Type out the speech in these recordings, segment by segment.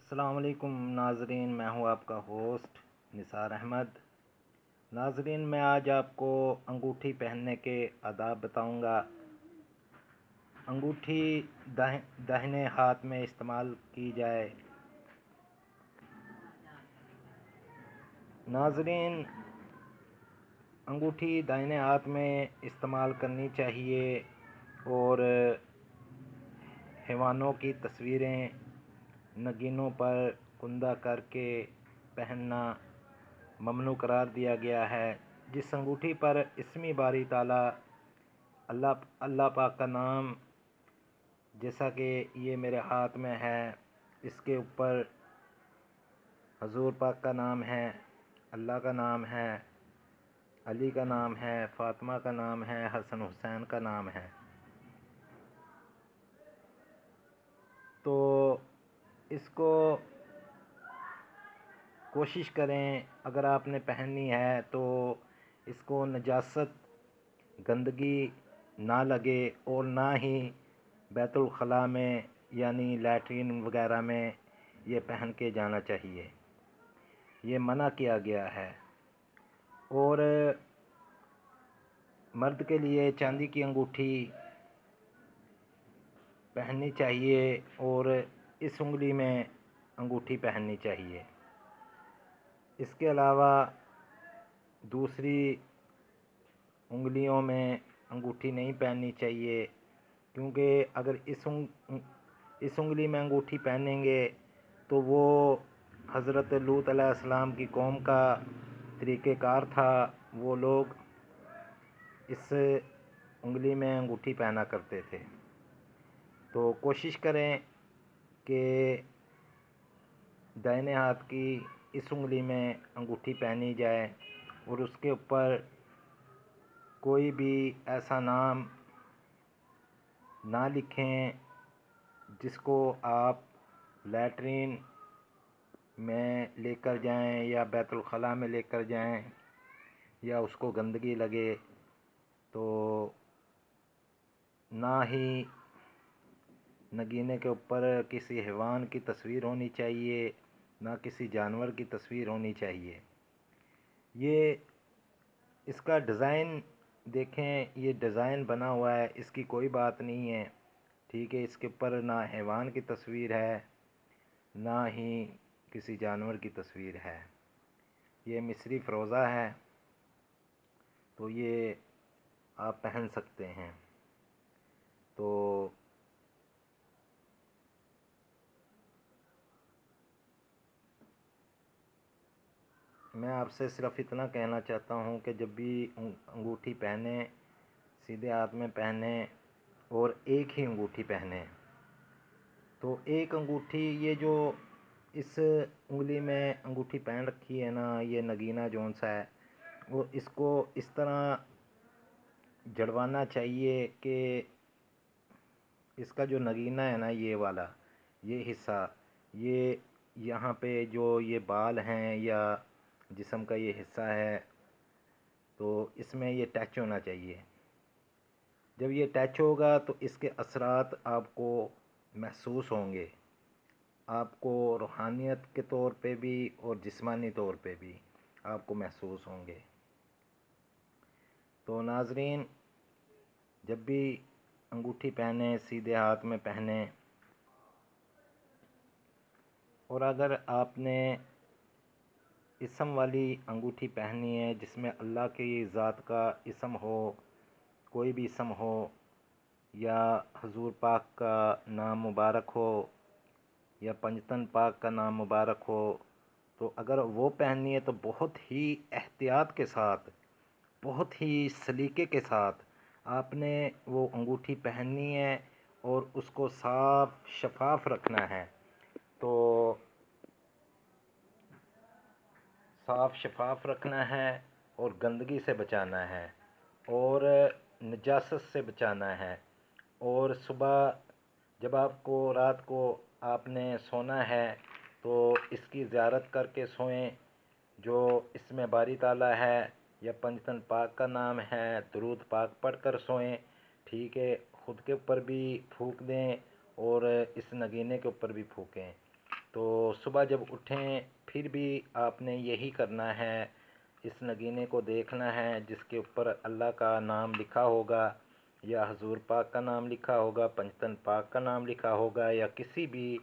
السلام علیکم ناظرین، میں ہوں آپ کا ہوسٹ نثار احمد۔ ناظرین، میں آج آپ کو انگوٹھی پہننے کے آداب بتاؤں گا۔ انگوٹھی داہنے ہاتھ میں استعمال کی جائے۔ ناظرین، انگوٹھی دائنے ہاتھ میں استعمال کرنی چاہیے اور حیوانوں کی تصویریں نگینوں پر کندہ کر کے پہننا ممنوع قرار دیا گیا ہے۔ جس انگوٹھی پر اسمی باری تعالیٰ اللہ پاک کا نام، جیسا کہ یہ میرے ہاتھ میں ہے، اس کے اوپر حضور پاک کا نام ہے، اللہ کا نام ہے، علی کا نام ہے، فاطمہ کا نام ہے، حسن حسین کا نام ہے، تو اس کو کوشش کریں اگر آپ نے پہننی ہے تو اس کو نجاست گندگی نہ لگے اور نہ ہی بیت الخلاء میں یعنی لیٹرین وغیرہ میں یہ پہن کے جانا چاہیے، یہ منع کیا گیا ہے۔ اور مرد کے لیے چاندی کی انگوٹھی پہننی چاہیے اور اس انگلی میں انگوٹھی پہننی چاہیے۔ اس کے علاوہ دوسری انگلیوں میں انگوٹھی نہیں پہننی چاہیے، کیونکہ اگر اس انگلی میں انگوٹھی پہنیں گے تو وہ حضرت لوط علیہ السلام کی قوم کا طریقہ کار تھا، وہ لوگ اس انگلی میں انگوٹھی پہنا کرتے تھے۔ تو کوشش کریں کہ دائنے ہاتھ کی اس انگلی میں انگوٹھی پہنی جائے اور اس کے اوپر کوئی بھی ایسا نام نہ لکھیں جس کو آپ لیٹرین میں لے کر جائیں یا بیت الخلاء میں لے کر جائیں یا اس کو گندگی لگے، تو نہ ہی نگینے کے اوپر کسی حیوان کی تصویر ہونی چاہیے، نہ کسی جانور کی تصویر ہونی چاہیے۔ یہ اس کا ڈیزائن دیکھیں، یہ ڈیزائن بنا ہوا ہے، اس کی کوئی بات نہیں ہے، ٹھیک ہے۔ اس کے اوپر نہ حیوان کی تصویر ہے نہ ہی کسی جانور کی تصویر ہے، یہ مصری فروزہ ہے، تو یہ آپ پہن سکتے ہیں۔ تو میں آپ سے صرف اتنا کہنا چاہتا ہوں کہ جب بھی انگوٹھی پہنیں سیدھے ہاتھ میں پہنیں اور ایک ہی انگوٹھی پہنیں۔ تو ایک انگوٹھی، یہ جو اس انگلی میں انگوٹھی پہن رکھی ہے نا، یہ نگینہ جون سا ہے، وہ اس کو اس طرح جڑوانا چاہیے کہ اس کا جو نگینہ ہے نا، یہ والا یہ حصہ، یہ یہاں پہ جو یہ بال ہیں یا جسم کا یہ حصہ ہے، تو اس میں یہ ٹچ ہونا چاہیے۔ جب یہ ٹچ ہوگا تو اس کے اثرات آپ کو محسوس ہوں گے، آپ کو روحانیت کے طور پہ بھی اور جسمانی طور پہ بھی آپ کو محسوس ہوں گے۔ تو ناظرین، جب بھی انگوٹھی پہنیں سیدھے ہاتھ میں پہنیں، اور اگر آپ نے اسم والی انگوٹھی پہنی ہے جس میں اللہ کی ذات کا اسم ہو، کوئی بھی اسم ہو، یا حضور پاک کا نام مبارک ہو یا پنجتن پاک کا نام مبارک ہو، تو اگر وہ پہننی ہے تو بہت ہی احتیاط کے ساتھ، بہت ہی سلیقے کے ساتھ آپ نے وہ انگوٹھی پہننی ہے اور اس کو صاف شفاف رکھنا ہے۔ تو صاف شفاف رکھنا ہے اور گندگی سے بچانا ہے اور نجاست سے بچانا ہے، اور صبح جب آپ کو رات کو آپ نے سونا ہے تو اس کی زیارت کر کے سوئیں، جو اس میں باری تعالیٰ ہے یا پنجتن پاک کا نام ہے، درود پاک پڑھ کر سوئیں، ٹھیک ہے۔ خود کے اوپر بھی پھونک دیں اور اس نگینے کے اوپر بھی پھونکیں۔ تو صبح جب اٹھیں پھر بھی آپ نے یہی کرنا ہے، اس نگینے کو دیکھنا ہے جس کے اوپر اللہ کا نام لکھا ہوگا یا حضور پاک کا نام لکھا ہوگا، پنجتن پاک کا نام لکھا ہوگا یا کسی بھی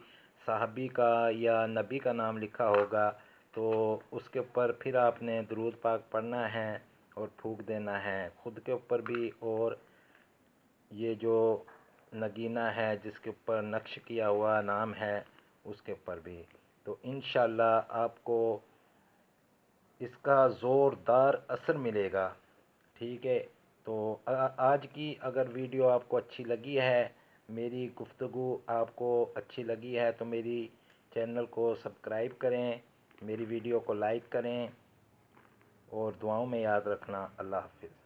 صحابی کا یا نبی کا نام لکھا ہوگا، تو اس کے اوپر پھر آپ نے درود پاک پڑھنا ہے اور پھونک دینا ہے خود کے اوپر بھی، اور یہ جو نگینہ ہے جس کے اوپر نقش کیا ہوا نام ہے اس کے اوپر بھی۔ تو انشاءاللہ آپ کو اس کا زوردار اثر ملے گا، ٹھیک ہے۔ تو آج کی اگر ویڈیو آپ کو اچھی لگی ہے، میری گفتگو آپ کو اچھی لگی ہے تو میری چینل کو سبسکرائب کریں، میری ویڈیو کو لائک کریں اور دعاؤں میں یاد رکھنا۔ اللہ حافظ۔